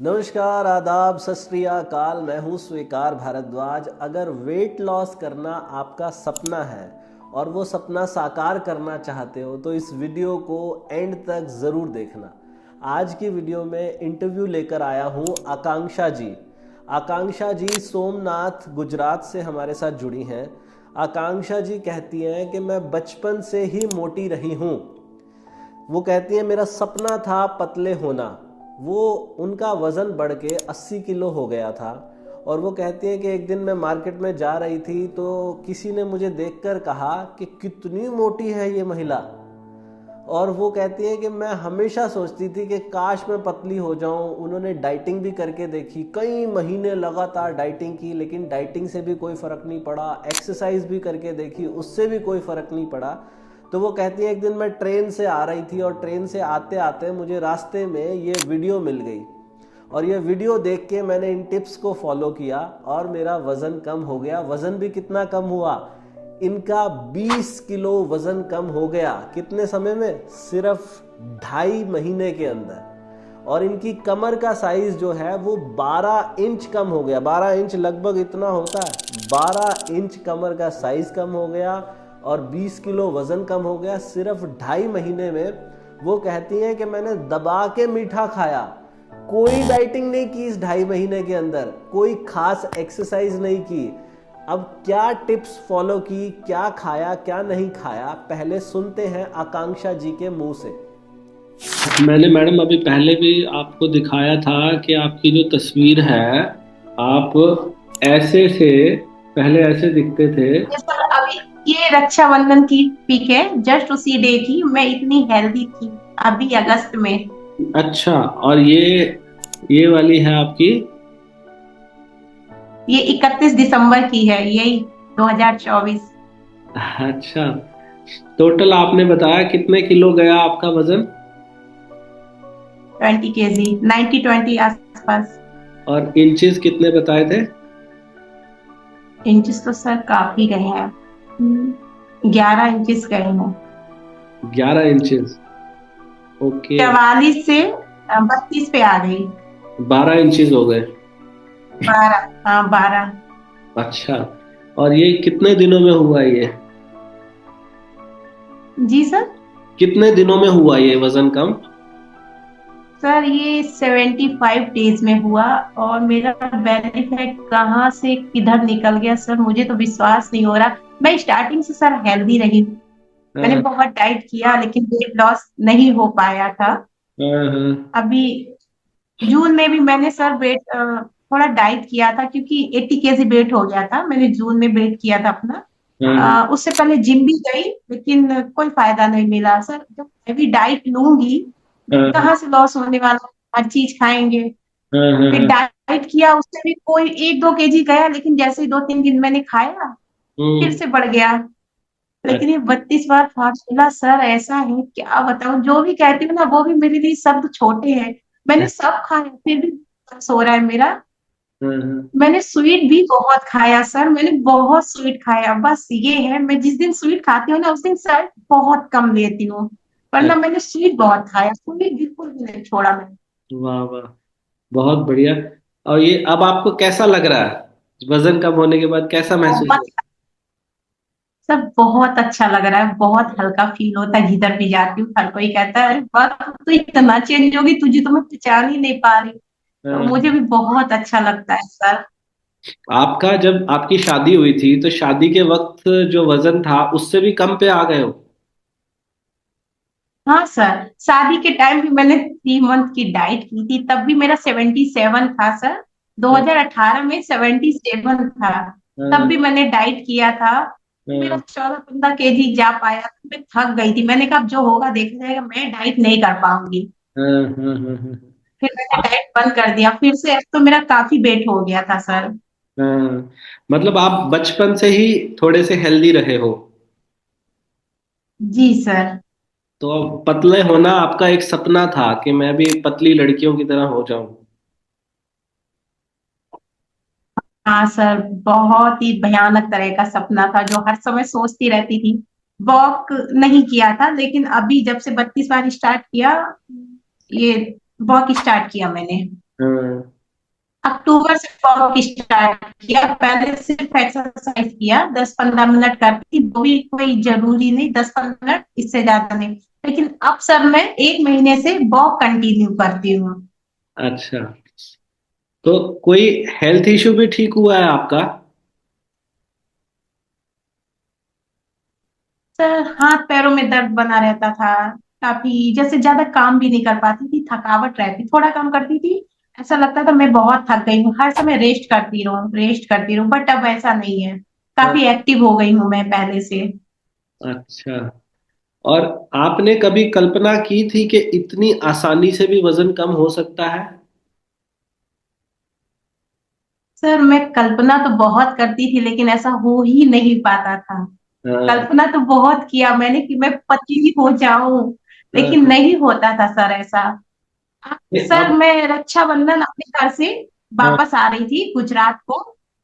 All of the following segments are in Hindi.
नमस्कार, आदाब, सत श्री अकाल। मैं हूँ स्वीकार भारद्वाज। अगर वेट लॉस करना आपका सपना है और वो सपना साकार करना चाहते हो तो इस वीडियो को एंड तक ज़रूर देखना। आज की वीडियो में इंटरव्यू लेकर आया हूँ आकांक्षा जी। आकांक्षा जी सोमनाथ गुजरात से हमारे साथ जुड़ी हैं। आकांक्षा जी कहती हैं कि मैं बचपन से ही मोटी रही हूँ। वो कहती हैं मेरा सपना था पतले होना। वो उनका वज़न बढ़ के 80 किलो हो गया था। और वो कहती हैं कि एक दिन मैं मार्केट में जा रही थी तो किसी ने मुझे देखकर कहा कि कितनी मोटी है ये महिला। और वो कहती हैं कि मैं हमेशा सोचती थी कि काश मैं पतली हो जाऊं। उन्होंने डाइटिंग भी करके देखी, कई महीने लगातार डाइटिंग की, लेकिन डाइटिंग से भी कोई फ़र्क नहीं पड़ा। एक्सरसाइज भी करके देखी, उससे भी कोई फ़र्क नहीं पड़ा। तो वो कहती है एक दिन मैं ट्रेन से आ रही थी और ट्रेन से आते आते मुझे रास्ते में ये वीडियो मिल गई। और ये वीडियो देख के मैंने इन टिप्स को फॉलो किया और मेरा वज़न कम हो गया। वज़न भी कितना कम हुआ, इनका 20 किलो वज़न कम हो गया। कितने समय में? सिर्फ 2.5 महीने के अंदर। और इनकी कमर का साइज जो है वो 12 इंच कम हो गया। 12 इंच लगभग इतना होता है। 12 इंच कमर का साइज कम हो गया और 20 किलो वज़न कम हो गया सिर्फ 2.5 महीने में। वो कहती हैं कि मैंने दबा के मीठा खाया, कोई डाइटिंग नहीं की इस 2.5 महीने के अंदर, कोई खास एक्सरसाइज नहीं की। अब क्या टिप्स फॉलो की, क्या खाया क्या नहीं खाया, पहले सुनते हैं आकांक्षा जी के मुंह से। मैंने मैडम अभी पहले भी आपको दिखाया था कि आपकी जो तस्वीर है, आप ऐसे से पहले ऐसे दिखते थे। ये सर अभी ये रक्षाबंधन की पिक है। जस्ट उसी डे की मैं इतनी हेल्दी थी, अभी अगस्त में। अच्छा, और ये वाली है आपकी? ये 31 दिसंबर की है, यही 2024। अच्छा, टोटल आपने बताया कितने किलो गया आपका वजन? 20 kg, 90-20 आसपास। और इंचेस कितने बताए थे? इंचेस तो सर काफी गए हैं। 11 इंचेस गए हैं। 11 इंचेस। ओके। 44 से 32 पे आ गई। 12 इंचेस हो गए। 12, हाँ 12। अच्छा, और ये कितने दिनों में हुआ ये? जी सर। कितने दिनों में हुआ ये वजन कम? सर ये 75 डेज में हुआ। और मेरा बेली फैट कहाँ से किधर निकल गया सर, मुझे तो विश्वास नहीं हो रहा। मैं स्टार्टिंग से सर हेल्दी रही हूँ। मैंने हाँ बहुत डाइट किया लेकिन वेट लॉस नहीं हो पाया था। हाँ हाँ अभी जून में भी मैंने सर वेट थोड़ा डाइट किया था, क्योंकि 80 kg वेट हो गया था। मैंने जून में वेट किया था अपना। हाँ उससे पहले जिम भी गई, लेकिन कोई फायदा नहीं मिला सर। जब हैवी डाइट लूंगी हाँ वेट कहाँ से लॉस होने वाला है? हर चीज खाएंगे। हाँ हाँ फिर हाँ। डाइट किया, उससे भी कोई 1-2 kg गया, लेकिन जैसे ही 2-3 दिन मैंने खाया फिर हम्म। से बढ़ गया। लेकिन ये 32 बार फार्मूला सर ऐसा है, क्या बताऊं। जो भी कहती हूँ ना वो भी मेरे लिए शब्द छोटे हैं। मैंने सब खाया फिर भी बस हो रहा है मेरा। हाँ। मैंने स्वीट भी बहुत खाया सर, मैंने बहुत स्वीट खाया। बस ये है, मैं जिस दिन स्वीट खाती हूँ ना उस दिन सर बहुत कम लेती हूँ। वरना मैंने स्वीट बहुत खाया, स्वीट बिल्कुल भी नहीं छोड़ा मैंने। वाह वाह, बहुत बढ़िया। और ये अब आपको कैसा लग रहा है? वजन कम होने के बाद कैसा महसूस हो? बहुत सब बहुत अच्छा लग रहा है, बहुत हल्का फील होता है। जिधर भी जाती हूँ हर कोई कहता है अरे वाह तू तो इतना चेंज होगी, तुझे तो मैं पहचान ही नहीं पा रही। तो हाँ। मुझे भी बहुत अच्छा लगता है सर। आपका जब आपकी शादी हुई थी तो शादी के वक्त जो वजन था उससे भी कम पे आ गए हो? हाँ सर, शादी के टाइम भी मैंने 3 मंथ की डाइट की थी, तब भी मेरा 77 था सर। हाँ 2018 में 77 था। तब हाँ भी मैंने डाइट किया था। मेरा हाँ 14-15 kg जा पाया, मैं थक गई थी। मैंने कहा अब जो होगा देखा जाएगा, मैं डाइट नहीं कर पाऊंगी। हाँ हाँ हाँ हाँ। फिर मैंने डाइट बंद कर दिया फिर से। अब तो मेरा काफी वेट हो गया था सर। हाँ। मतलब आप बचपन से ही थोड़े से हेल्दी रहे हो, जी सर। तो अब पतले होना आपका एक सपना था कि मैं भी पतली लड़कियों की तरह हो जाऊं। हाँ सर, बहुत ही भयानक तरह का सपना था जो हर समय सोचती रहती थी। वॉक नहीं किया था, लेकिन अभी जब से 32 बार स्टार्ट किया, ये वॉक स्टार्ट किया मैंने। हाँ। अक्टूबर से वॉक स्टार्ट किया। पहले सिर्फ एक्सरसाइज किया, 10-15 मिनट करती थी, वो भी कोई जरूरी नहीं, 10-15 मिनट, इससे ज्यादा नहीं। लेकिन अब सर मैं 1 महीने से वॉक कंटिन्यू करती हूँ। अच्छा, तो कोई हेल्थ इश्यू भी ठीक हुआ है आपका? सर हाथ पैरों में दर्द बना रहता था काफी, जैसे ज्यादा काम भी नहीं कर पाती थी, थकावट रहती, थोड़ा काम करती थी ऐसा लगता था मैं बहुत थक गई हूँ, हर समय रेस्ट करती रहूं, बट अब ऐसा नहीं है। हाँ। काफी एक्टिव हो गई हूँ मैं पहले से। अच्छा, और आपने कभी कल्पना की थी कि इतनी आसानी से भी वजन कम हो सकता है? सर मैं कल्पना तो बहुत करती थी, लेकिन ऐसा हो ही नहीं पाता था। हाँ। कल्पना तो बहुत किया मैंने कि मैं पतली हो जाऊं, लेकिन हाँ। नहीं होता था सर ऐसा। सर अब। मैं रक्षाबंधन अपने घर से हाँ। वापस आ रही थी गुजरात को।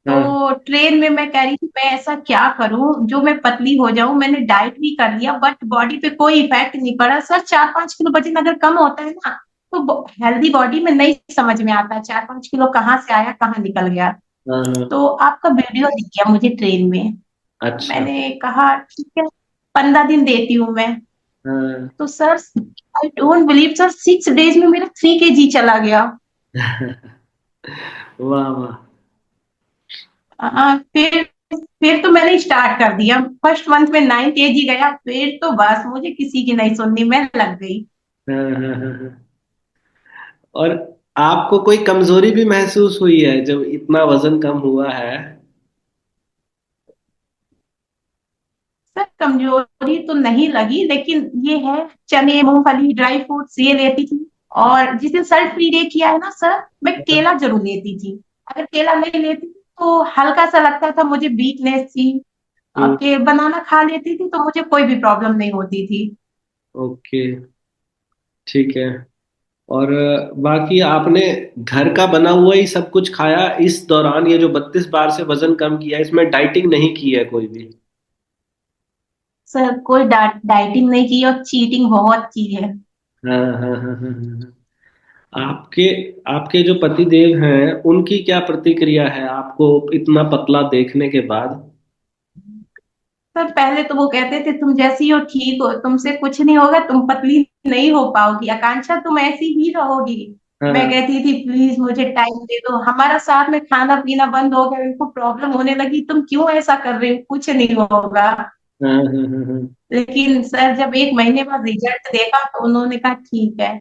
हाँ। तो ट्रेन में मैं कह रही थी मैं ऐसा क्या करूं जो मैं पतली हो जाऊं। मैंने डाइट भी कर लिया, बट बॉडी पे कोई इफेक्ट नहीं पड़ा सर। 4-5 किलो वजन अगर कम होता है ना, तो हेल्दी बॉडी में नहीं समझ में आता 4-5 किलो कहाँ से आया कहाँ निकल गया। हाँ। हाँ। तो आपका वीडियो दिख गया मुझे ट्रेन में। अच्छा। मैंने कहा ठीक है, 15 दिन देती हूँ मैं। हाँ। तो sir I don't believe sir, 6 days में मेरा 3 kg चला गया। वाह वाह। फिर तो मैंने स्टार्ट कर दिया। फर्स्ट मंथ में 9 kg गया, फिर तो बस मुझे किसी की नहीं सुननी, मैं लग गई। हाँ। हाँ। हाँ। हाँ। और आपको कोई कमजोरी भी महसूस हुई है जब इतना वजन कम हुआ है? सर कमजोरी तो नहीं लगी, लेकिन ये है, चने मूंगफली ड्राई फ्रूट्स ये लेती थी। और जिस दिन सल्ट फ्री डे किया है ना सर, मैं केला जरूर लेती थी। अगर केला नहीं लेती थी तो हल्का सा लगता था मुझे, वीकनेस थी। हम्म। के बनाना खा लेती थी तो मुझे कोई भी प्रॉब्लम नहीं होती थी। ओके, ठीक है। और बाकी आपने घर का बना हुआ ही सब कुछ खाया इस दौरान? ये जो 32 बार से वजन कम किया, इसमें डाइटिंग नहीं की है कोई भी? सर कोई डाइटिंग नहीं की और चीटिंग बहुत की है। हाँ हाँ हाँ हाँ हाँ। आपके आपके जो पति देव हैं उनकी क्या प्रतिक्रिया है आपको इतना पतला देखने के बाद? सर पहले तो वो कहते थे तुम जैसी हो ठीक हो, तुमसे कुछ नहीं होगा, तुम पतली नहीं हो पाओगी, आकांक्षा तुम ऐसी ही रहोगी। मैं हाँ। कहती थी प्लीज मुझे टाइम दे दो, हमारा साथ में खाना पीना बंद हो गया, उनको प्रॉब्लम होने लगी, तुम क्यों ऐसा कर रहे हो, कुछ नहीं होगा। हाँ। हाँ। हाँ। हाँ। लेकिन सर जब 1 महीने बाद रिजल्ट देखा तो उन्होंने कहा ठीक है।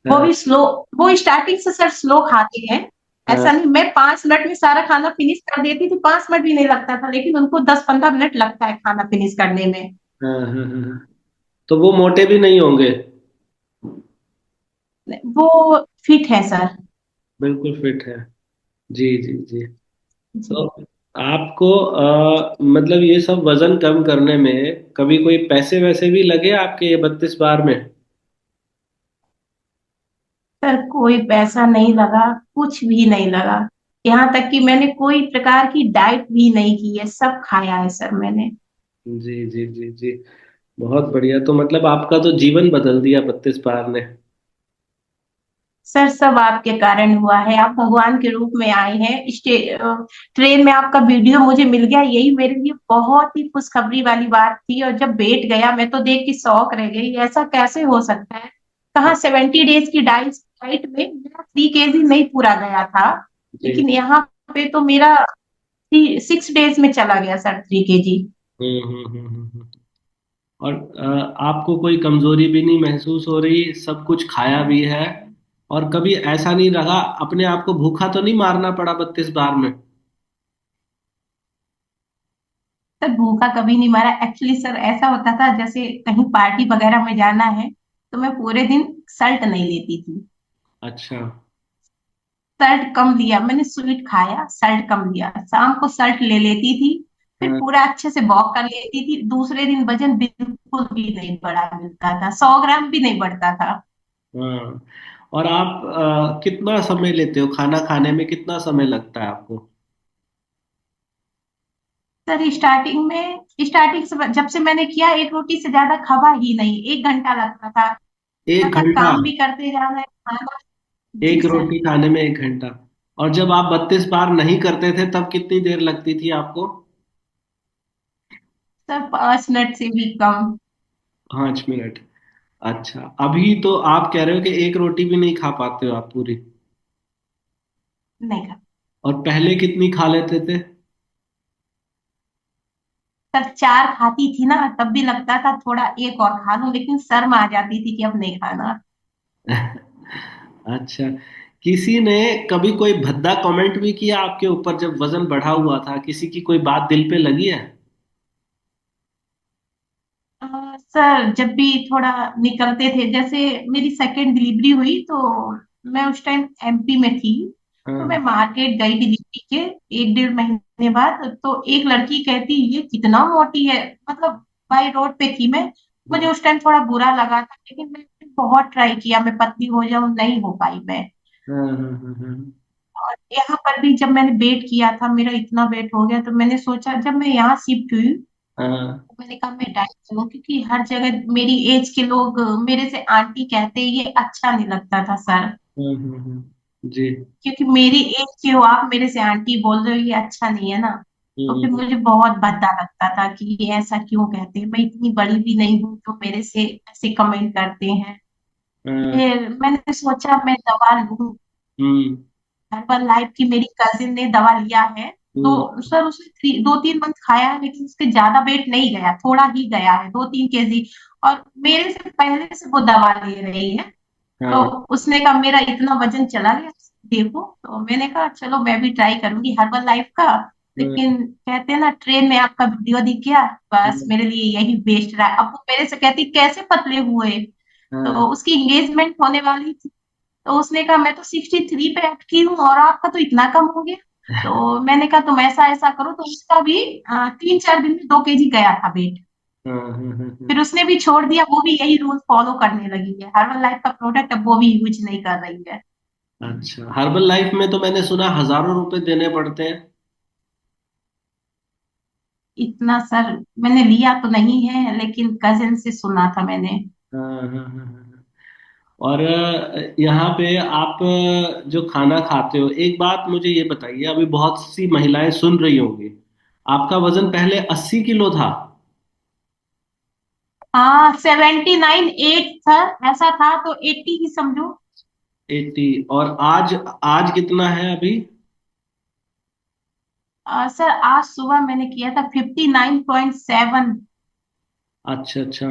वो हाँ। भी स्लो, वो स्टार्टिंग से सर स्लो खाते हैं। हाँ। ऐसा नहीं, मैं 5 मिनट में सारा खाना फिनिश कर देती थी, 5 मिनट भी नहीं लगता था, लेकिन उनको 10-15 मिनट लगता है खाना फिनिश करने में। हाँ। हाँ। हाँ। हाँ। तो वो मोटे भी नहीं होंगे? वो फिट है सर। बिल्कुल फिट है। जी जी जी। तो जी आपको मतलब ये सब वजन कम करने में कभी कोई पैसे वैसे भी लगे आपके ये 32 बार में? सर कोई पैसा नहीं लगा, कुछ भी नहीं लगा। यहाँ तक कि मैंने कोई प्रकार की डाइट भी नहीं की है, सब खाया है सर मैंने। जी जी जी जी। बहुत बढ़िया, तो मतलब आपका तो जीवन बदल दिया 32 बार ने। सर सब आपके कारण हुआ है, आप भगवान के रूप में आए हैं। ट्रेन में आपका वीडियो मुझे मिल गया, यही मेरे लिए बहुत ही खुशखबरी वाली बात थी। और जब वेट गया मैं तो देख के शौक रह गई, ऐसा कैसे हो सकता है। कहाँ 70 डेज की डाइट में मेरा 3 kg नहीं पूरा गया था, जी। लेकिन यहाँ पे तो मेरा 6 डेज में चला गया सर 3 kg। और आपको कोई कमजोरी भी नहीं महसूस हो रही, सब कुछ खाया भी है? और कभी ऐसा नहीं लगा अपने आप को भूखा तो नहीं मारना पड़ा 32 बार में? सर भूखा कभी नहीं मारा एक्चुअली सर। ऐसा होता था जैसे कहीं पार्टी वगैरह में जाना है, तो मैं पूरे दिन सल्ट नहीं लेती थी। अच्छा। सल्ट कम लिया मैंने, स्वीट खाया, सल्ट कम लिया, शाम को सल्ट ले लेती थी। फिर हाँ। पूरा अच्छे से वॉक कर लेती थी, दूसरे दिन वजन बिल्कुल भी नहीं बढ़ा, मिलता था 100 ग्राम भी नहीं बढ़ता था। हाँ। और आप कितना समय लेते हो खाना खाने में, कितना समय लगता है आपको? सर स्टार्टिंग से जब से मैंने किया, एक रोटी से ज्यादा खबा ही नहीं, 1 घंटा लगता था। 1 घंटा? काम भी करते जाना है, खाना जी एक सर। रोटी खाने में 1 घंटा। और जब आप 32 बार नहीं करते थे तब कितनी देर लगती थी आपको? सर 5 मिनट से भी कम। 5 मिनट। अच्छा, अभी तो आप कह रहे हो कि एक रोटी भी नहीं खा पाते हो आप पूरी। नहीं खा। और पहले कितनी खा लेते थे? सर 4 खाती थी ना, तब भी लगता था थोड़ा एक और खा लूं, लेकिन शर्म आ जाती थी कि अब नहीं खाना। अच्छा, किसी ने कभी कोई भद्दा कमेंट भी किया आपके ऊपर जब वजन बढ़ा हुआ था? किसी की कोई बात दिल पे लगी है? सर जब भी थोड़ा निकलते थे, जैसे मेरी सेकेंड डिलीवरी हुई तो मैं उस टाइम एमपी में थी। तो मैं हाँ। मार्केट गई डिलीवरी के 1 डेढ़ महीने बाद, तो एक लड़की कहती ये कितना मोटी है। मतलब बाई रोड पे थी मैं। मुझे हाँ। उस टाइम थोड़ा बुरा लगा था, लेकिन मैंने बहुत ट्राई किया, मैं पतली हो जाऊं, नहीं हो पाई मैं। हाँ। हाँ। हाँ। हाँ। और यहाँ पर भी जब मैंने वेट किया था, मेरा इतना वेट हो गया, तो मैंने सोचा जब मैं यहाँ शिफ्ट हुई, हाँ। मैंने कहा मैं डाइट करूँ, क्योंकि हर जगह मेरी एज के लोग मेरे से आंटी कहते, ये अच्छा नहीं लगता था सर। हाँ। हाँ। हाँ। जी। क्योंकि मेरी एज के हो, आप मेरे से आंटी बोल रहे हो, ये अच्छा नहीं है ना। तो फिर हम्म। मुझे बहुत भद्दा लगता था कि ये ऐसा क्यों कहते हैं, मैं इतनी बड़ी भी नहीं हूँ जो मेरे से ऐसे कमेंट करते हैं। हाँ। फिर मैंने सोचा मैं दवा लूं। हम्म। हर्बल लाइफ की मेरी कजिन ने दवा लिया है। तो हम्म। सर उसने 2-3 मंथ खाया है, लेकिन उसके ज्यादा वेट नहीं गया, थोड़ा ही गया है, 2-3 केजी। और मेरे से पहले से वो दवा ले रही है। तो हाँ। उसने कहा मेरा इतना वजन चला गया, देखो। तो मैंने कहा चलो मैं भी ट्राई करूंगी हर्बल लाइफ का। हाँ। लेकिन कहते हैं ना, ट्रेन में आपका वीडियो दिख गया, बस हाँ। मेरे लिए यही बेस्ट रहा। अब वो मेरे से कहती कैसे पतले हुए। तो हाँ। उसकी एंगेजमेंट होने वाली थी। तो उसने कहा मैं तो 63 पे अटकी हूँ और आपका तो इतना कम हो गया। तो मैंने कहा तुम ऐसा ऐसा करो, तो उसका भी 3-4 दिन में 2 केजी गया था वेट। हाँ। हाँ। हाँ। हाँ। फिर उसने भी छोड़ दिया, वो भी यही रूल फॉलो करने लगी है, हर्बल लाइफ का प्रोडक्ट अब वो भी यूज नहीं कर रही है। अच्छा, हर्बल लाइफ में तो मैंने सुना हजारों रुपए देने पड़ते हैं। इतना सर मैंने लिया तो नहीं है, लेकिन कजिन से सुना था मैंने। हाँ। हाँ। हाँ। हाँ। और यहाँ पे आप जो खाना खाते हो, एक बात मुझे ये बताइए, अभी बहुत सी महिलाएं सुन रही होंगी, आपका वजन पहले 80 किलो था। हाँ 79-8 सर ऐसा था, तो 80 ही समझो। 80। और आज आज कितना है अभी? सर आज सुबह मैंने किया था 59.7। अच्छा अच्छा,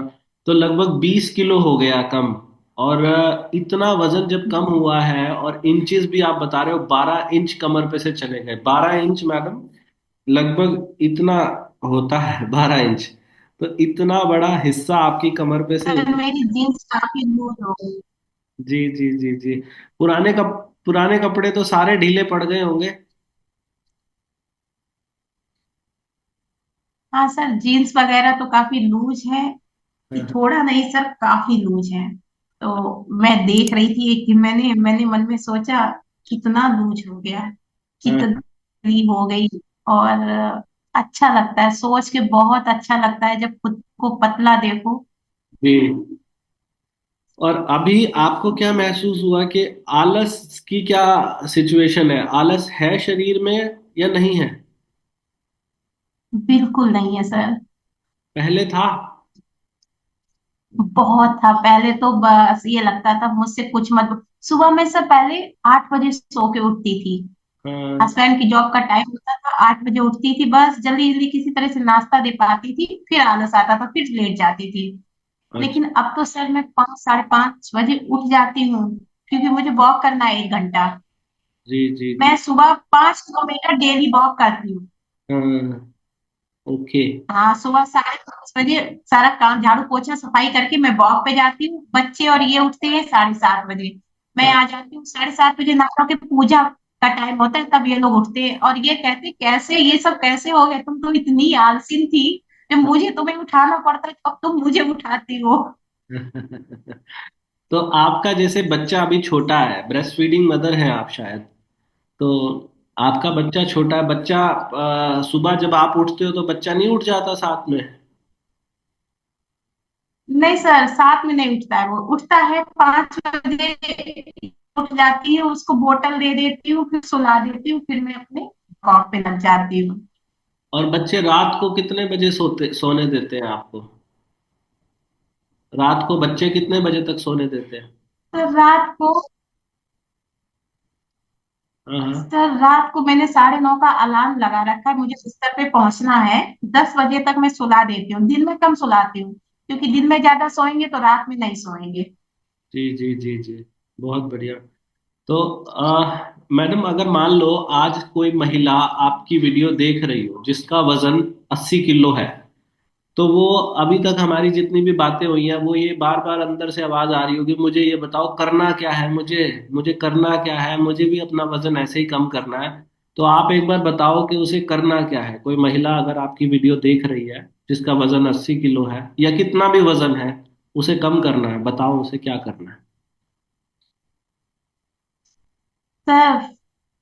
तो लगभग 20 किलो हो गया कम। और इतना वजन जब कम हुआ है, और इंचेस भी आप बता रहे हो 12 इंच कमर पे से चले गए, 12 इंच मैडम, लगभग इतना होता है 12 इंच। तो इतना बड़ा हिस्सा आपकी कमर पे से। सर मेरी जीन्स काफी लूज हो गई। जी जी जी जी। पुराने कपड़े तो सारे ढीले पड़ गए होंगे। हाँ सर जीन्स वगैरह तो काफी लूज है, कि हाँ। थोड़ा नहीं सर काफी लूज है। तो मैं देख रही थी कि मैंने मैंने मन में सोचा कितना लूज हो गया, हाँ। कितनी हो गई। और अच्छा लगता है सोच के, बहुत अच्छा लगता है जब खुद को पतला देखो। जी। और अभी आपको क्या महसूस हुआ कि आलस की क्या सिचुएशन है? आलस है शरीर में या नहीं है? बिल्कुल नहीं है सर। पहले था। बहुत था पहले, तो बस ये लगता था मुझसे कुछ मत। सुबह में से पहले 8 बजे सो के उठती थी। हाँ। हस्बैंड की जॉब का टाइम होता था, 8 बजे उठती थी, बस जल्दी जल्दी किसी तरह से नाश्ता दे पाती थी, फिर आलस आता था, फिर लेट जाती थी। अच्छा। लेकिन अब तो सर मैं 5, 5:30 बजे उठ जाती हूँ, क्योंकि मुझे वॉक करना है 1 घंटा। जी जी जी। मैं सुबह 5 किलोमीटर डेली वॉक करती हूँ। हाँ। ओके। हाँ सुबह 5:30 बजे सारा काम झाड़ू पोछा सफाई करके मैं वॉक पे जाती हूँ। बच्चे और ये उठते हैं 7:30 बजे। मैं हाँ। आ जाती हूँ 7:30 बजे, नहा के पूजा का टाइम होता है, तब ये लोग उठते हैं और ये कहते हैं कैसे ये सब कैसे हो गया, तुम तो इतनी आलसी थी, जब मुझे तुम्हें उठाना पड़ता है अब तुम मुझे उठाती हो। तो आपका जैसे बच्चा अभी छोटा है, ब्रेस्ट फीडिंग मदर है आप शायद, तो आपका बच्चा छोटा है, बच्चा सुबह जब आप उठते हो तो बच्चा नहीं उठ जाता साथ में? नहीं सर साथ में नहीं उठता है, वो उठता है 5 बजे। उठ जाती है, उसको बोतल दे देती हूँ, फिर सुला देती हूँ, फिर मैं अपने वॉक पे लग जाती हूँ। और बच्चे रात को कितने बजे सोने देते हैं आपको? रात को बच्चे कितने बजे तक सोने देते हैं? तो रात को हाँ हाँ। सर रात को मैंने 9:30 का अलार्म लगा रखा है, मुझे बिस्तर पे पहुंचना है। 10 बजे तक मैं सुला देती हूँ, दिन में कम सुलाती हूँ, क्योंकि दिन में ज्यादा सोएंगे तो रात में नहीं सोएंगे। जी जी जी जी। बहुत बढ़िया। तो मैडम, अगर मान लो आज कोई महिला आपकी वीडियो देख रही हो जिसका वजन 80 किलो है, तो वो अभी तक हमारी जितनी भी बातें हुई हैं वो ये बार बार अंदर से आवाज आ रही होगी, मुझे ये बताओ करना क्या है, मुझे मुझे करना क्या है, मुझे भी अपना वजन ऐसे ही कम करना है। तो आप एक बार बताओ कि उसे करना क्या है। कोई महिला अगर आपकी वीडियो देख रही है जिसका वजन 80 किलो है या कितना भी वजन है, उसे कम करना है, बताओ उसे क्या करना है। सर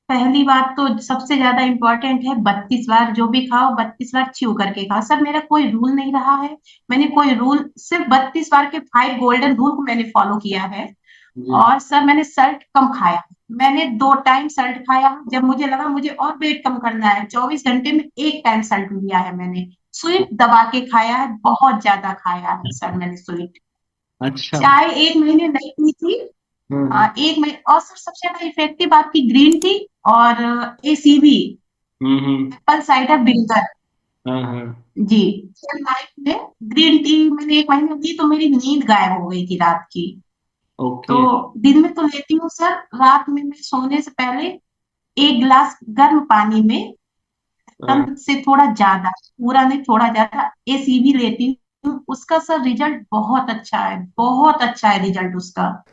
पहली बात तो सबसे ज्यादा इम्पोर्टेंट है, 32 बार जो भी खाओ 32 बार च्यू करके खाओ। सर मेरा कोई रूल नहीं रहा है, मैंने कोई रूल, सिर्फ 32 बार के 5 गोल्डन रूल को मैंने फॉलो किया है। जी। और सर मैंने सल्ट कम खाया, मैंने 2 टाइम सल्ट खाया। जब मुझे लगा मुझे और वेट कम करना है, 24 घंटे में 1 टाइम सल्ट लिया है मैंने। स्वीट दबा के खाया है, बहुत ज्यादा खाया है सर मैंने स्वीट। अच्छा। चाय 1 महीने नहीं पी थी। हम्म 1 महीने। और सर सबसे ज्यादा इफेक्टिव आपकी ग्रीन टी और ACV, हम्म। Apple cider vinegar. हाँ हाँ। जी। सर लाइफ में ग्रीन टी मैंने 1 महीने ली तो मेरी नींद गायब हो गई थी रात की। तो ओके। दिन में तो लेती हूँ सर, रात में मैं सोने से पहले 1 गिलास गर्म पानी में, हाँ। कम से थोड़ा ज्यादा, पूरा नहीं थोड़ा ज्यादा ACV लेती हूँ। उसका सर रिजल्ट बहुत अच्छा है, बहुत अच्छा है रिजल्ट उसका।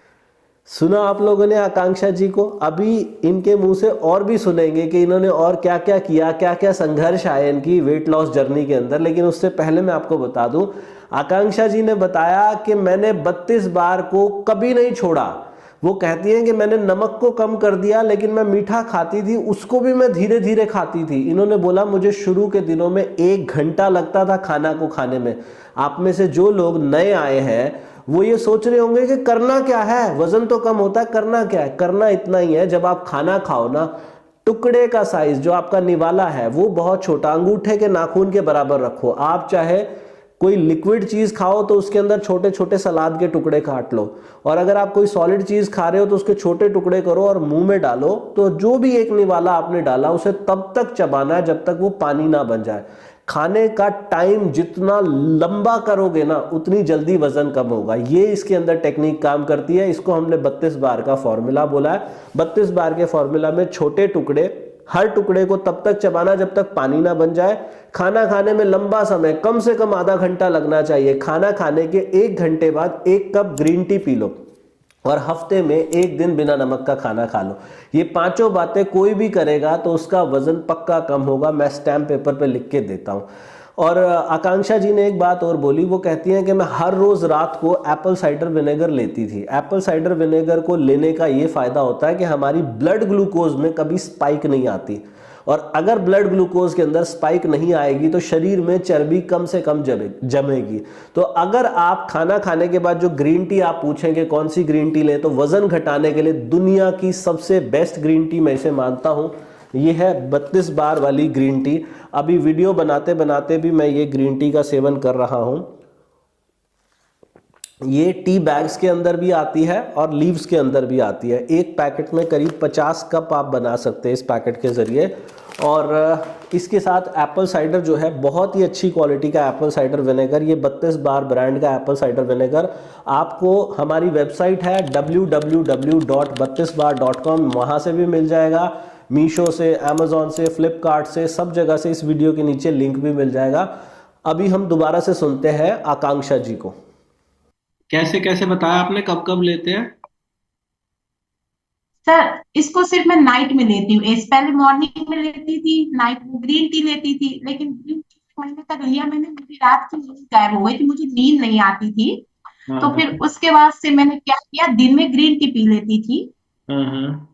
सुना आप लोगों ने आकांक्षा जी को? अभी इनके मुंह से और भी सुनेंगे कि इन्होंने और क्या क्या किया, क्या क्या संघर्ष आए इनकी वेट लॉस जर्नी के अंदर। लेकिन उससे पहले मैं आपको बता दूं, आकांक्षा जी ने बताया कि मैंने 32 बार को कभी नहीं छोड़ा। वो कहती हैं कि मैंने नमक को कम कर दिया, लेकिन मैं मीठा खाती थी, उसको भी मैं धीरे धीरे खाती थी। इन्होंने बोला मुझे शुरू के दिनों में 1 घंटा लगता था खाना को खाने में। आप में से जो लोग नए आए हैं वो ये सोच रहे होंगे कि करना क्या है, वजन तो कम होता है, करना क्या है। करना इतना ही है, जब आप खाना खाओ ना, टुकड़े का साइज जो आपका निवाला है वो बहुत छोटा, अंगूठे के नाखून के बराबर रखो। आप चाहे कोई लिक्विड चीज खाओ तो उसके अंदर छोटे छोटे सलाद के टुकड़े काट लो, और अगर आप कोई सॉलिड चीज खा रहे हो तो उसके छोटे टुकड़े करो और मुंह में डालो। तो जो भी एक निवाला आपने डाला उसे तब तक चबाना है जब तक वो पानी ना बन जाए। खाने का टाइम जितना लंबा करोगे ना, उतनी जल्दी वजन कम होगा। ये इसके अंदर टेक्निक काम करती है। इसको हमने 32 बार का फॉर्मूला बोला है। 32 बार के फॉर्मूला में छोटे टुकड़े, हर टुकड़े को तब तक चबाना जब तक पानी ना बन जाए। खाना खाने में लंबा समय, कम से कम आधा घंटा लगना चाहिए। खाना खाने के 1 घंटे बाद 1 cup green tea P low, और हफ्ते में 1 दिन बिना नमक का खाना खा लो। ये पांचों बातें कोई भी करेगा तो उसका वजन पक्का कम होगा, मैं स्टैम्प पेपर पे लिख के देता हूँ। और आकांक्षा जी ने एक बात और बोली, वो कहती हैं कि मैं हर रोज रात को एप्पल साइडर विनेगर लेती थी। एप्पल साइडर विनेगर को लेने का ये फायदा होता है कि हमारी ब्लड ग्लूकोज में कभी स्पाइक नहीं आती, और अगर ब्लड ग्लूकोज के अंदर स्पाइक नहीं आएगी तो शरीर में चर्बी कम से कम जमेगी। तो अगर आप खाना खाने के बाद जो ग्रीन टी, आप पूछेंगे कौन सी ग्रीन टी लें, तो वजन घटाने के लिए दुनिया की सबसे बेस्ट ग्रीन टी मैं इसे मानता हूं, ये है 32 बार वाली ग्रीन टी। अभी वीडियो बनाते बनाते भी मैं ये ग्रीन टी का सेवन कर रहा हूं। ये टी बैग्स के अंदर भी आती है और लीव्स के अंदर भी आती है। एक पैकेट में करीब 50 कप आप बना सकते हैं इस पैकेट के ज़रिए। और इसके साथ एप्पल साइडर जो है, बहुत ही अच्छी क्वालिटी का एप्पल साइडर विनेगर, ये 32 बार ब्रांड का एप्पल साइडर विनेगर आपको हमारी वेबसाइट है www.32bar.com, वहाँ से भी मिल जाएगा। मीशो से, अमेजोन से, फ्लिपकार्ट से, सब जगह से इस वीडियो के नीचे लिंक भी मिल जाएगा। अभी हम दोबारा से सुनते हैं आकांक्षा जी को। कैसे कैसे बताया आपने, कब कब लेते हैं? सर इसको सिर्फ मैं नाइट में लेती हूँ, इस पहले मॉर्निंग में लेती थी, नाइट में ग्रीन टी लेती थी, लेकिन ग्रीन टी 1 महीने तक लिया मैंने, मेरी रात की नींद गायब हो गई थी, मुझे नींद नहीं आती थी। हाँ तो फिर हाँ। उसके बाद से मैंने क्या किया, दिन में ग्रीन टी पी लेती थी। हाँ हाँ।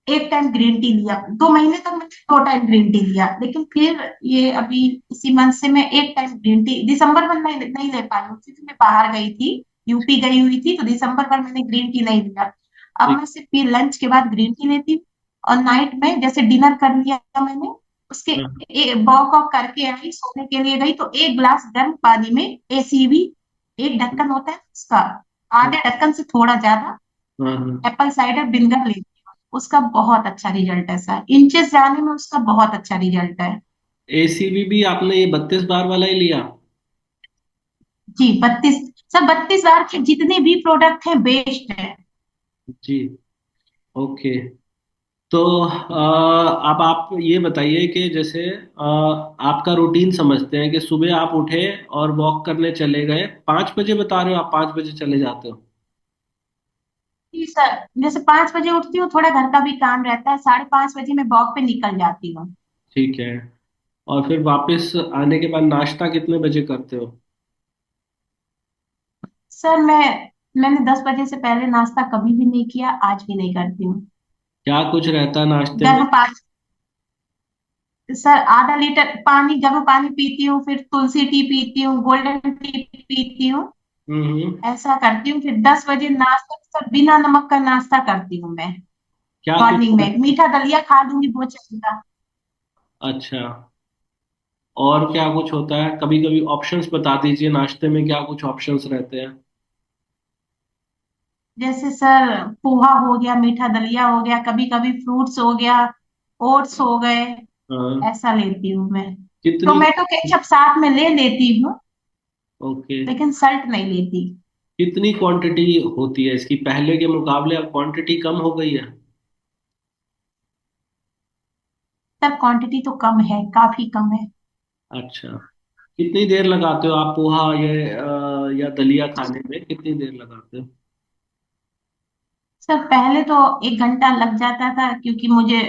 1 टाइम ग्रीन टी लिया, 2 महीने तक मैंने 2 टाइम ग्रीन टी लिया, लेकिन फिर ये अभी इसी मंथ से मैं 1 टाइम ग्रीन टी, दिसंबर में नहीं ले पाई हूँ क्योंकि मैं बाहर गई थी, यूपी गई हुई थी, तो दिसंबर भर मैंने ग्रीन टी नहीं लिया। अब ठीक। मैं सिर्फ ये लंच के बाद ग्रीन टी लेती हूँ। और नाइट में जैसे डिनर कर लिया मैंने, उसके हाँ वॉक वॉक करके आई, सोने के लिए गई, तो एक ग्लास गर्म पानी में एसीवी, एक ढक्कन होता है उसका, हाँ आधे ढक्कन से थोड़ा ज्यादा हाँ हाँ। एप्पल साइडर विनेगर लेती हूँ। उसका बहुत अच्छा रिजल्ट है सर, इंचेस जाने में उसका बहुत अच्छा रिजल्ट है। एसीबी भी आपने ये 32 बार वाला ही लिया? जी 32, सब 32 बार के जितने भी प्रोडक्ट हैं बेस्ट है। जी। ओके। तो अब आप ये बताइए कि जैसे आपका रूटीन समझते हैं कि सुबह आप उठे और वॉक करने चले गए, 5 बजे बता रहे हो आप, 5 बजे चले जाते हो? जी सर, जैसे 5 बजे उठती हूँ, थोड़ा घर का भी काम रहता है, 5:30 बजे मैं वॉक पे निकल जाती हूँ। ठीक है। और फिर वापस आने के बाद नाश्ता कितने बजे करते हो? सर मैंने 10 बजे से पहले नाश्ता कभी भी नहीं किया, आज भी नहीं करती हूँ। क्या कुछ रहता है नाश्ते में? गर्म पानी, सर आधा लीटर पानी, गर्म पानी पीती हूँ, फिर तुलसी टी पीती हूँ, गोल्डन टी पीती हूँ, हम्म। ऐसा करती हूँ। फिर 10 बजे नाश्ता, सर बिना नमक का नाश्ता करती हूँ मैं। क्या कुछ मॉर्निंग में रहता मीठा दलिया खा लूंगी, वो चलेगा। है? अच्छा। और क्या कुछ होता है? कभी कभी ऑप्शंस बता दीजिए, नाश्ते में क्या कुछ ऑप्शंस रहते हैं? जैसे सर पोहा हो गया, मीठा दलिया हो गया, कभी कभी फ्रूट्स हो गया, ओट्स हो गए, हाँ। ऐसा लेती हूँ मैं। कितनी? टोमेटो केचप साथ में ले लेती हूँ, ओके। लेकिन सल्ट नहीं लेती। कितनी क्वांटिटी होती है इसकी? पहले के मुकाबले अब क्वांटिटी कम हो गई है? सर क्वांटिटी तो कम है, काफी कम है। अच्छा। कितनी देर लगाते हो आप पोहा या दलिया खाने में, कितनी देर लगाते हो? सर पहले तो 1 घंटा लग जाता था, क्योंकि मुझे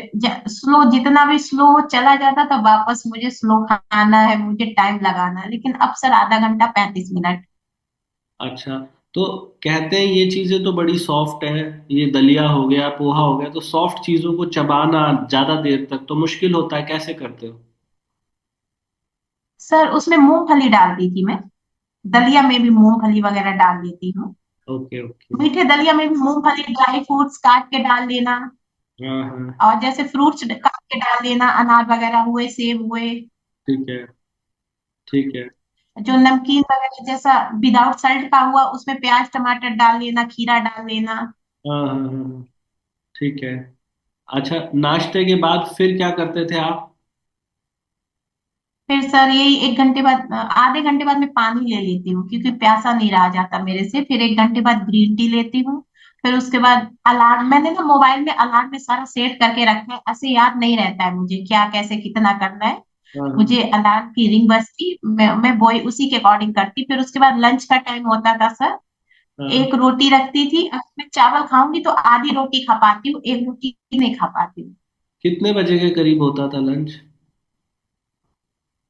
स्लो, जितना भी स्लो चला जाता था, वापस मुझे स्लो खाना है, मुझे टाइम लगाना है। लेकिन अब सर आधा घंटा 35 मिनट। अच्छा। तो कहते हैं ये चीजें तो बड़ी सॉफ्ट है, ये दलिया हो गया, पोहा हो गया, तो सॉफ्ट चीजों को चबाना ज्यादा देर तक तो मुश्किल होता है, कैसे करते हो? सर उसमें मूंगफली डालती थी मैं, दलिया में भी मूंगफली वगैरह डाल देती हूँ। Okay okay. मीठे दलिया में भी मूंगफली, ड्राई फ्रूट्स काट के डाल देना, हाँ हाँ। और जैसे फ्रूट्स काट के डाल देना, अनार वगैरह हुए, सेब हुए। ठीक है। ठीक है। जो नमकीन वगैरह जैसा विदाउट सल्ट का हुआ, उसमें प्याज टमाटर डाल लेना, खीरा डाल लेना। हाँ हाँ हाँ हाँ। ठीक है। अच्छा, नाश्ते के बाद फिर क्या करते थे आप? फिर सर यही 1 घंटे बाद, आधे घंटे बाद मैं पानी ले लेती हूँ, क्योंकि प्यासा नहीं रहा जाता मेरे से। फिर 1 घंटे बाद ग्रीन टी लेती हूँ। फिर उसके बाद अलार्म, मैंने ना मोबाइल में अलार्म में सारा सेट करके रखा है, ऐसे याद नहीं रहता है मुझे क्या कैसे कितना करना है। हाँ हाँ मुझे अलार्म की रिंग बजती, मैं वही उसी के अकॉर्डिंग करती। फिर उसके बाद लंच का टाइम होता था सर, हाँ। एक रोटी रखती थी। अगर मैं चावल खाऊंगी तो आधी रोटी खा पाती हूँ, एक रोटी नहीं खा पाती हूँ। कितने बजे के करीब होता था लंच?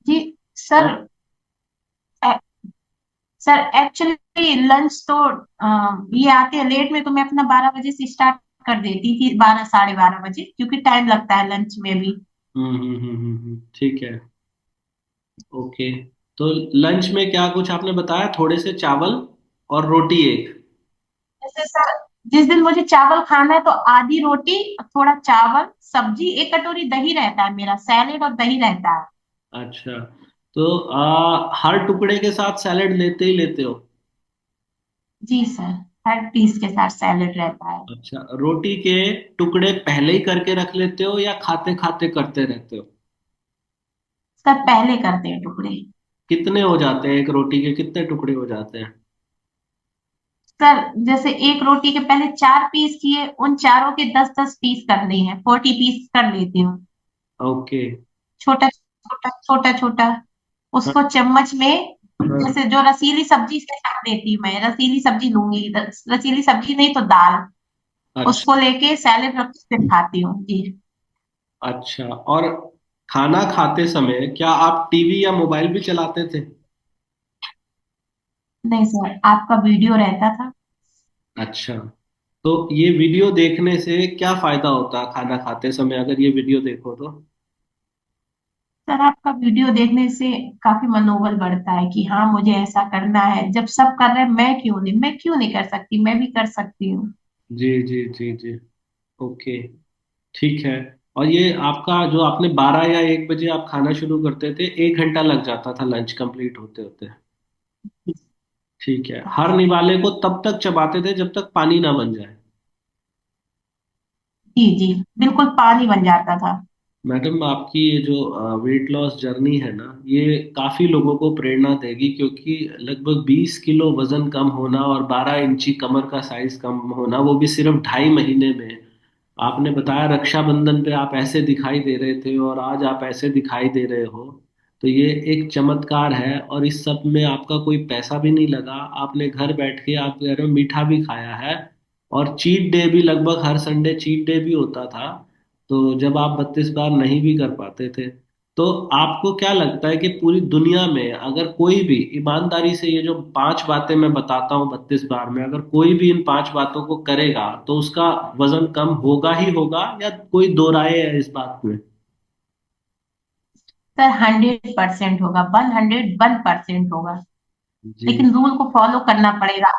जी सर, सर एक्चुअली लंच तो ये आते हैं लेट में, तो मैं अपना 12 बजे से स्टार्ट कर देती थी, 12 साढ़े 12 बजे, क्योंकि टाइम लगता है लंच में भी। ठीक है। ओके। तो लंच में क्या कुछ आपने बताया, थोड़े से चावल और रोटी एक? जैसे सर जिस दिन मुझे चावल खाना है तो आधी रोटी, थोड़ा चावल, सब्जी, एक कटोरी दही रहता है मेरा, सैलेड और दही रहता है। अच्छा। तो हर टुकड़े के साथ सैलेड लेते ही लेते हो? जी सर, हर पीस के साथ सैलेड रहता है। अच्छा, रोटी के टुकड़े पहले ही करके रख लेते हो या खाते खाते करते रहते हो? सर पहले करते हैं टुकड़े। कितने हो जाते हैं, एक रोटी के कितने टुकड़े हो जाते हैं? सर जैसे एक रोटी के पहले 4 पीस किए, उन चारों के 10-10 पीस करने हैं, 40 पीस कर लेती हूँ। ओके। छोटा छोटा छोटा छोटा, हाँ उसको चम्मच में, हाँ। जैसे जो रसीली सब्जी के साथ देती हूँ मैं, रसीली सब्जी लूंगी, रसीली सब्जी नहीं तो दाल, अच्छा। उसको लेके सैलेड रख के फिर खाती हूँ जी। अच्छा। और खाना खाते समय क्या आप टीवी या मोबाइल भी चलाते थे? नहीं सर, आपका वीडियो रहता था। अच्छा। तो ये वीडियो देखने से क्या फायदा होता है खाना खाते समय, अगर ये वीडियो देखो तो? सर आपका वीडियो देखने से काफी मनोबल बढ़ता है कि हाँ मुझे ऐसा करना है, जब सब कर रहे हैं मैं क्यों नहीं कर सकती, मैं भी कर सकती हूँ। जी जी जी जी। ओके। ठीक है। और ये आपका जो आपने 12 या 1 बजे आप खाना शुरू करते थे, 1 घंटा लग जाता था लंच कंप्लीट होते होते? ठीक है। हर निवाले को तब तक चबाते थे जब तक पानी ना बन जाए? जी जी, बिल्कुल पानी बन जाता था। मैडम, आपकी ये जो वेट लॉस जर्नी है ना, ये काफी लोगों को प्रेरणा देगी, क्योंकि लगभग 20 किलो वजन कम होना और 12 इंची कमर का साइज कम होना, वो भी सिर्फ 2.5 महीने में। आपने बताया रक्षाबंधन पे आप ऐसे दिखाई दे रहे थे और आज आप ऐसे दिखाई दे रहे हो। तो ये एक चमत्कार है, और इस सब में आपका कोई पैसा भी नहीं लगा। आपने घर बैठ के, आप कह रहे हो, मीठा भी खाया है। और चीट डे भी, लगभग हर संडे चीट डे भी होता था। तो जब आप 32 बार नहीं भी कर पाते थे, तो आपको क्या लगता है कि पूरी दुनिया में अगर कोई भी ईमानदारी से ये जो 5 बातें मैं बताता हूँ 32 बार में, अगर कोई भी इन 5 बातों को करेगा तो उसका वजन कम होगा ही होगा, या कोई दो राय है इस बात में? सर 100% होगा, 101% होगा। जी। लेकिन रूल को फॉलो करना पड़ेगा।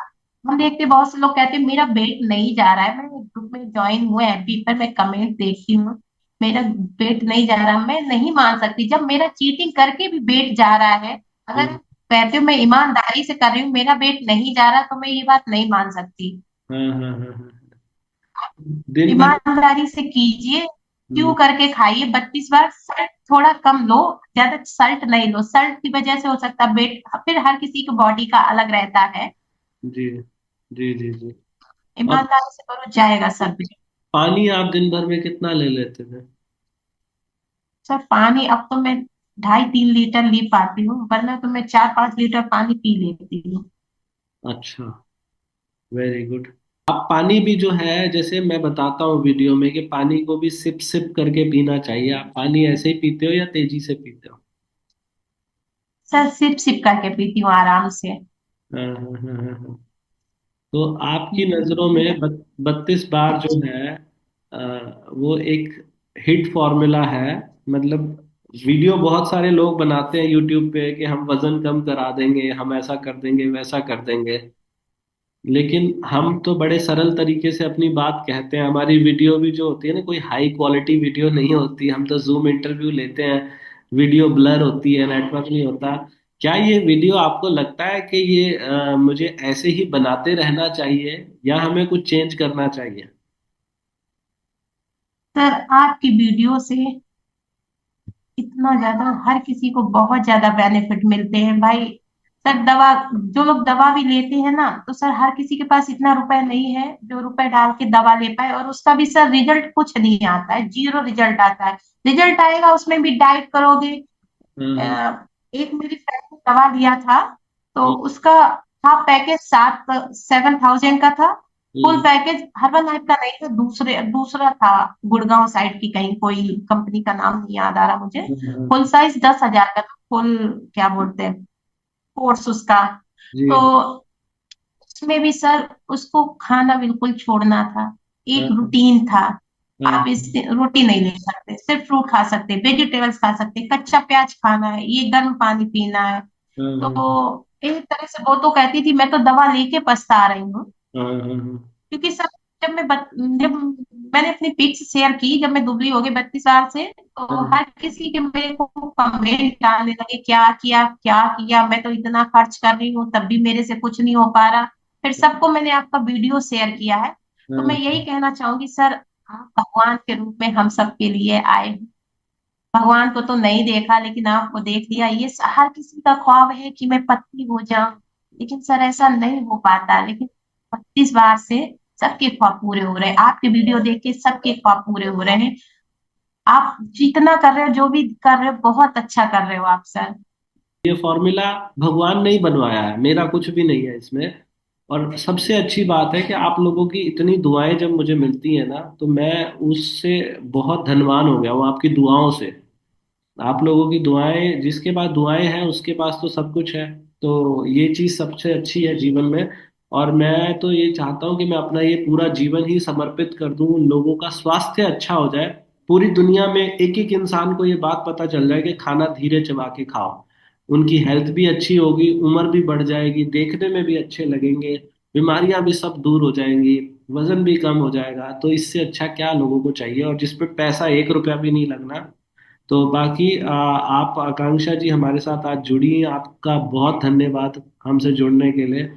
हम देखते हैं बहुत से लोग कहते हैं मेरा वेट नहीं जा रहा है, मैं ग्रुप में ज्वाइन हुए एफबी पर, मैं कमेंट देखती हूँ, मेरा वेट नहीं जा रहा। मैं नहीं मान सकती जब मेरा चीटिंग करके भी वेट जा रहा है। अगर हम्म। कहते हो मैं ईमानदारी से कर रही हूँ, मेरा वेट नहीं जा रहा, तो मैं ये बात नहीं मान सकती। हाँ हाँ हाँ हाँ। दिन भर। ईमानदारी से कीजिए, क्यों हम्म। करके खाइए 32 बार। सल्ट थोड़ा कम लो, ज्यादा सल्ट नहीं लो, सल्ट की वजह से हो सकता है वेट, फिर हर किसी की बॉडी का अलग रहता है। जी जी जी जी। और ईमानदारी से करो, जाएगा सब। पानी आप दिन भर में कितना ले लेते थे? सर पानी अब तो मैं 2.5-3 लीटर ले पाती हूँ, वरना तो मैं 4-5 लीटर पानी पी लेती हूँ। अच्छा। Very good. आप पानी भी जो है, जैसे मैं बताता हूँ वीडियो में कि पानी को भी सिप सिप करके पीना चाहिए, आप पानी ऐसे ही पीते हो या तेजी से पीते हो? सर सिप सिप करके पीती हूँ आराम से। हाँ हाँ हाँ हाँ हाँ। तो आपकी नज़रों में 32 बार जो है, अ, वो एक हिट फॉर्मूला है? मतलब वीडियो बहुत सारे लोग बनाते हैं यूट्यूब पे कि हम वजन कम करा देंगे, हम ऐसा कर देंगे, वैसा कर देंगे। लेकिन हम तो बड़े सरल तरीके से अपनी बात कहते हैं। हमारी वीडियो भी जो होती है ना, कोई हाई क्वालिटी वीडियो नहीं होती। हम तो जूम इंटरव्यू लेते हैं, वीडियो ब्लर होती है, नेटवर्क नहीं होता। क्या ये वीडियो आपको लगता है कि ये मुझे ऐसे ही बनाते रहना चाहिए, या हमें कुछ चेंज करना चाहिए? सर आपकी वीडियो से इतना ज्यादा हर किसी को बहुत ज्यादा बेनिफिट मिलते हैं भाई। सर दवा, जो लोग दवा भी लेते हैं ना, तो सर हर किसी के पास इतना रुपए नहीं है जो रुपए डाल के दवा ले पाए, और उसका भी सर रिजल्ट कुछ नहीं आता है, जीरो रिजल्ट आता है। रिजल्ट आएगा उसमें भी डाइट करोगे। हम्म एक मेरी फ्रेंड ने दवा लिया था, तो हम्म उसका था पैकेज 7-7,000 का था। फुल हम्म पैकेज हर्बल लाइफ का नहीं था, दूसरे दूसरा था, गुड़गांव साइड की कहीं कोई कंपनी का नाम नहीं याद आ रहा मुझे। हम्म। फुल साइज 10,000 का था, फुल क्या बोलते हैं, कोर्स उसका। जी। तो उसमें भी सर उसको खाना बिल्कुल छोड़ना था, एक हाँ रूटीन था। हाँ आप इससे रोटी नहीं ले सकते, सिर्फ फ्रूट खा सकते, वेजिटेबल्स खा सकते, कच्चा प्याज खाना है, ये गर्म पानी पीना है। हाँ हाँ तो एक तरह से वो तो कहती थी मैं तो दवा लेके पछता रही हूँ। हाँ हाँ हाँ हाँ। क्योंकि सर जब मैंने अपनी पिक्स शेयर की, जब मैं दुबली हो गई 32 साल से, तो हाँ। हर किसी के मेरे को कमेंट आने लगे, क्या किया क्या किया, मैं तो इतना खर्च कर रही हूँ तब भी मेरे से कुछ नहीं हो पा रहा। फिर सबको मैंने आपका वीडियो शेयर किया है। तो मैं हाँ। यही कहना चाहूंगी सर, आप भगवान के रूप में हम सबके लिए आए हैं। भगवान को तो नहीं देखा, लेकिन आपको देख लिया। ये हर किसी का ख्वाब है कि मैं पत्नी हो जाऊं, लेकिन सर ऐसा नहीं हो पाता। लेकिन 32 बार से सबके ख्वाब पूरे हो रहे हैं, आपके वीडियो देख के सबके ख्वाब पूरे हो रहे हैं। आप जितना कर रहे हो, जो भी कर रहे हो, बहुत अच्छा कर रहे हो आप सर। ये फॉर्मूला भगवान ने ही बनवाया है, मेरा कुछ भी नहीं है इसमें। और सबसे अच्छी बात है कि आप लोगों की इतनी दुआएं जब मुझे मिलती है ना, तो मैं उससे बहुत धनवान हो गया हूँ, आपकी दुआओं से। आप लोगों की दुआएं, जिसके पास दुआएं हैं उसके पास तो सब कुछ है। तो ये चीज सबसे अच्छी है जीवन में। और मैं तो ये चाहता हूँ कि मैं अपना ये पूरा जीवन ही समर्पित कर दूं, उन लोगों का स्वास्थ्य अच्छा हो जाए। पूरी दुनिया में एक एक इंसान को ये बात पता चल जाए कि खाना धीरे चबा के खाओ। उनकी हेल्थ भी अच्छी होगी, उम्र भी बढ़ जाएगी, देखने में भी अच्छे लगेंगे, बीमारियां भी सब दूर हो जाएंगी। वजन भी कम हो जाएगा। तो इससे अच्छा क्या लोगों को चाहिए, और जिसपे पैसा 1 रुपया भी नहीं लगना। तो बाकी आप आकांक्षा जी हमारे साथ आज जुड़ी, आपका बहुत धन्यवाद हमसे जुड़ने के लिए।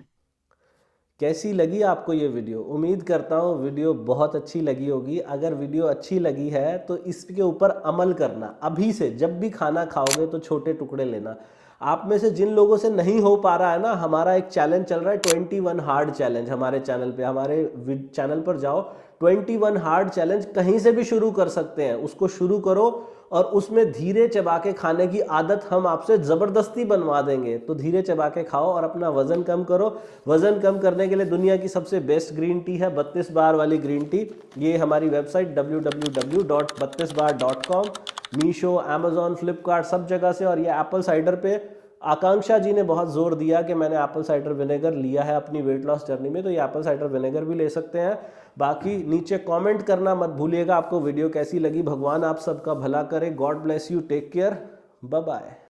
कैसी लगी आपको ये वीडियो? उम्मीद करता हूँ वीडियो बहुत अच्छी लगी होगी। अगर वीडियो अच्छी लगी है तो इसके ऊपर अमल करना। अभी से जब भी खाना खाओगे तो छोटे टुकड़े लेना। आप में से जिन लोगों से नहीं हो पा रहा है ना, हमारा एक चैलेंज चल रहा है 21 हार्ड चैलेंज हमारे चैनल पे। हमारे चैनल पर जाओ, 21 हार्ड चैलेंज कहीं से भी शुरू कर सकते हैं, उसको शुरू करो और उसमें धीरे चबा के खाने की आदत हम आपसे ज़बरदस्ती बनवा देंगे। तो धीरे चबा के खाओ और अपना वज़न कम करो। वज़न कम करने के लिए दुनिया की सबसे बेस्ट ग्रीन टी है 32 बार वाली ग्रीन टी। ये हमारी website www.32bar.com, Meesho, Amazon, Flipkart सब जगह से। और ये एप्पल साइडर पे आकांक्षा जी ने बहुत जोर दिया कि मैंने एप्पल साइडर विनेगर लिया है अपनी वेट लॉस जर्नी में, तो ये एप्पल साइडर विनेगर भी ले सकते हैं। बाकी नीचे कमेंट करना मत भूलिएगा आपको वीडियो कैसी लगी। भगवान आप सबका भला करे। God bless you, take care, bye bye.